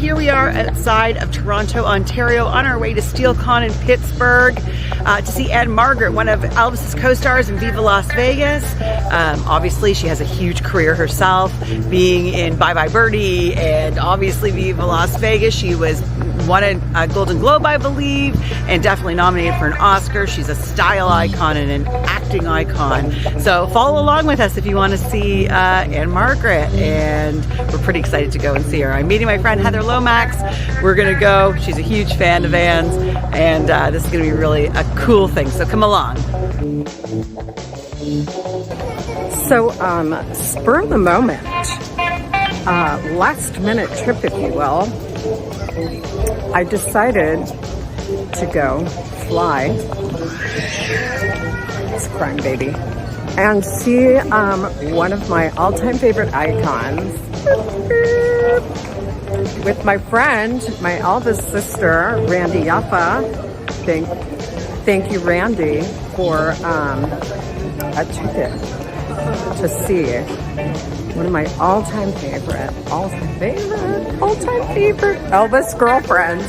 here we are outside of Toronto, Ontario, on our way to SteelCon in Pittsburgh to see Ann-Margret, one of Elvis's co-stars in Viva Las Vegas. Obviously, she has a huge career herself, being in Bye Bye Birdie and obviously Viva Las Vegas. She won a Golden Globe, I believe, and definitely nominated for an Oscar. She's a style icon and an acting icon. So follow along with us if you want to see Ann-Margret, and we're pretty excited to go and see her. I'm meeting my friend Heather Lomax. We're gonna go. She's a huge fan of Ann's, and this is gonna be really a cool thing. So come along. So spur of the moment, last minute trip, if you will. I decided to go fly. It's crying baby. And see one of my all-time favorite icons with my friend, my Elvis sister, Randi Yaffa. Thank you, Randi, for a ticket to see one of my all-time favorite Elvis girlfriends.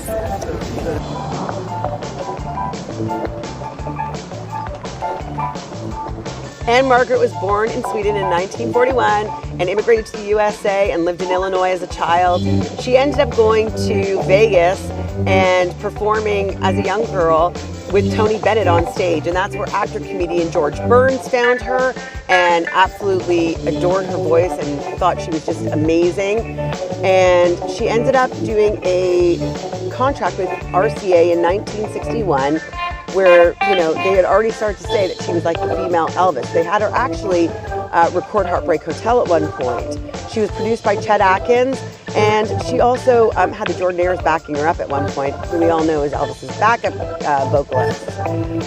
Ann-Margret was born in Sweden in 1941 and immigrated to the USA and lived in Illinois as a child. She ended up going to Vegas and performing as a young girl with Tony Bennett on stage, and that's where actor-comedian George Burns found her and absolutely adored her voice and thought she was just amazing. And she ended up doing a contract with RCA in 1961 where, you know, they had already started to say that she was like the female Elvis. They had her actually record Heartbreak Hotel at one point. She was produced by Chet Atkins, and she also had the Jordanaires backing her up at one point, who we all know is Elvis's backup vocalist.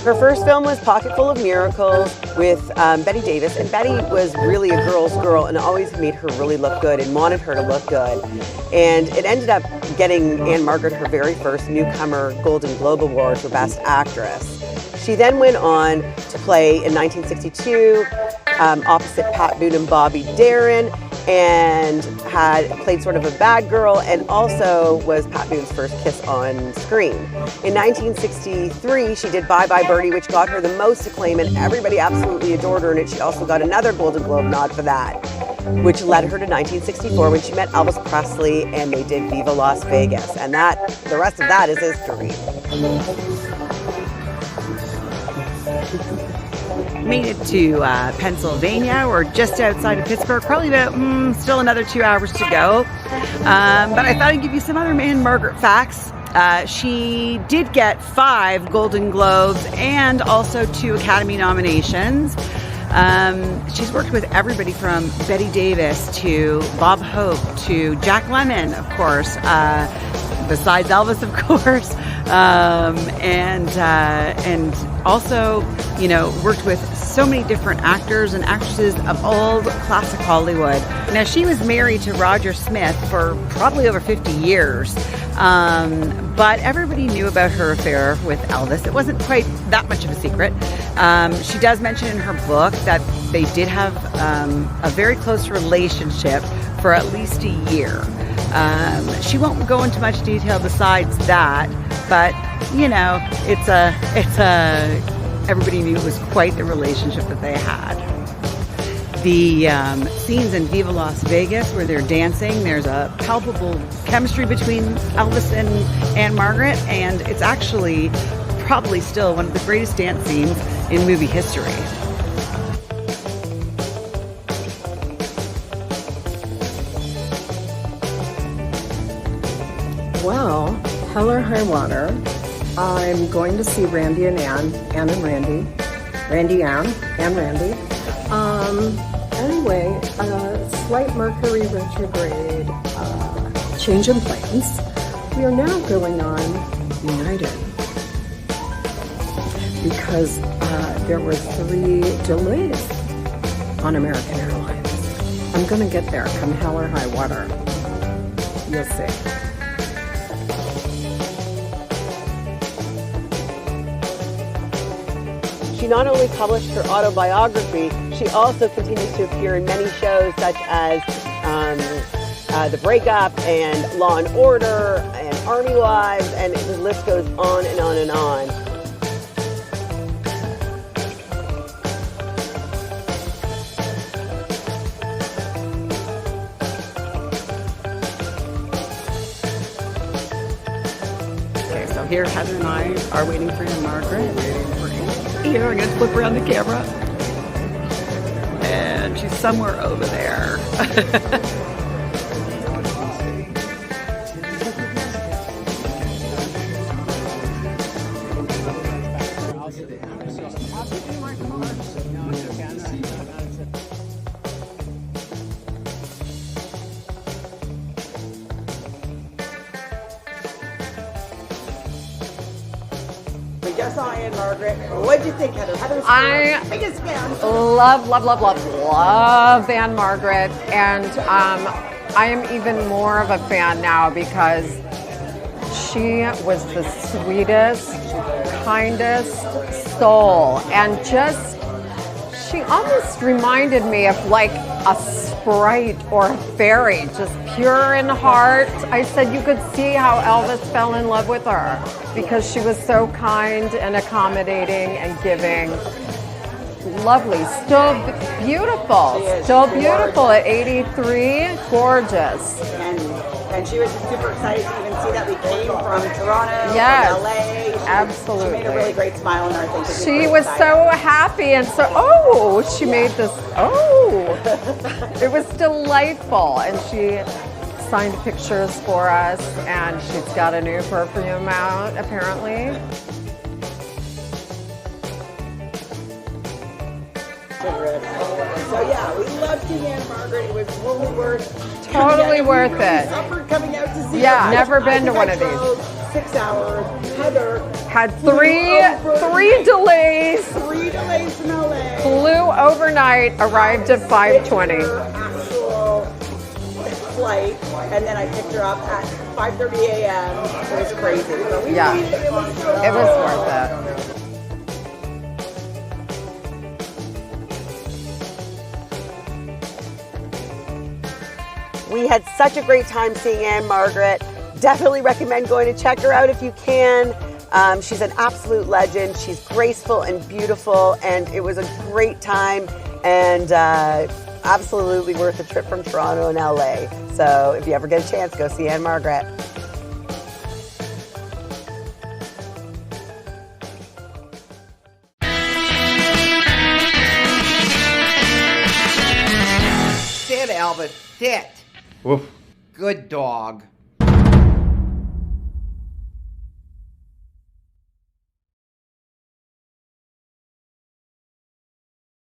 Her first film was Pocketful of Miracles with Bette Davis, and Bette was really a girl's girl and always made her really look good and wanted her to look good. And it ended up getting Ann-Margret her very first newcomer Golden Globe Award for Best Actress. She then went on to play in 1962 opposite Pat Boone and Bobby Darin, and had played sort of a bad girl, and also was Pat Boone's first kiss on screen. In 1963, she did Bye Bye Birdie, which got her the most acclaim, and everybody absolutely adored her in it. She also got another Golden Globe nod for that, which led her to 1964 when she met Elvis Presley and they did Viva Las Vegas, and the rest of that is history. Made it to Pennsylvania. We're just outside of Pittsburgh, probably about still another 2 hours to go. But I thought I'd give you some other Ann-Margret facts. She did get 5 Golden Globes and also 2 Academy nominations. She's worked with everybody from Bette Davis to Bob Hope to Jack Lemmon, of course, besides Elvis, of course, and also, you know, worked with so many different actors and actresses of old classic Hollywood. Now, she was married to Roger Smith for probably over 50 years, but everybody knew about her affair with Elvis. It wasn't quite that much of a secret. She does mention in her book that they did have a very close relationship for at least a year. She won't go into much detail besides that, but you know, everybody knew it was quite the relationship that they had. The scenes in Viva Las Vegas where they're dancing, there's a palpable chemistry between Elvis and Ann-Margret, and it's actually probably still one of the greatest dance scenes in movie history. Well, hell or high water, I'm going to see Randi and Ann and Randi. Randi, Ann, and Randi. Anyway, slight Mercury retrograde, change in plans. We are now going on United because there were 3 delays on American Airlines. I'm going to get there, come hell or high water. You'll see. She not only published her autobiography, she also continues to appear in many shows such as The Breakup and Law and Order and Army Wives, and the list goes on and on and on. Okay, so here Heather and I are waiting for Ann-Margret. Here, I'm going to flip around the camera. And she's somewhere over there. We just saw Ann-Margret. What did you think, Heather? Heather's I biggest fan. love Ann-Margret, and I am even more of a fan now because she was the sweetest, kindest soul, and just she almost reminded me of like a sprite or a fairy, just pure in heart. I said you could see how Elvis fell in love with her because she was so kind and accommodating and giving. Lovely, still beautiful, still beautiful at 83, gorgeous. And she was super excited to even see that we came from Toronto, Yes, from LA. absolutely. She made a really great smile on her. I think She was so happy and so, she made this, it was delightful. And she signed pictures for us, and she's got a new perfume out, apparently. So yeah, we loved seeing Ann-Margret. It was totally worth it. Suffered coming out to see Yeah, her. never been to I one of drove 6 hours. Heather Had three delays. 3 delays from LA. Flew overnight, arrived at 5:20. Her actual flight, and then I picked her up at 5:30 a.m. It was crazy. So we Yeah. made it was so It was worth it. We had such a great time seeing Ann-Margret. Definitely recommend going to check her out if you can. She's an absolute legend. She's graceful and beautiful, and it was a great time, and absolutely worth a trip from Toronto and LA. So if you ever get a chance, go see Ann-Margret. Sit, Elvis, sit. Woof. Good dog.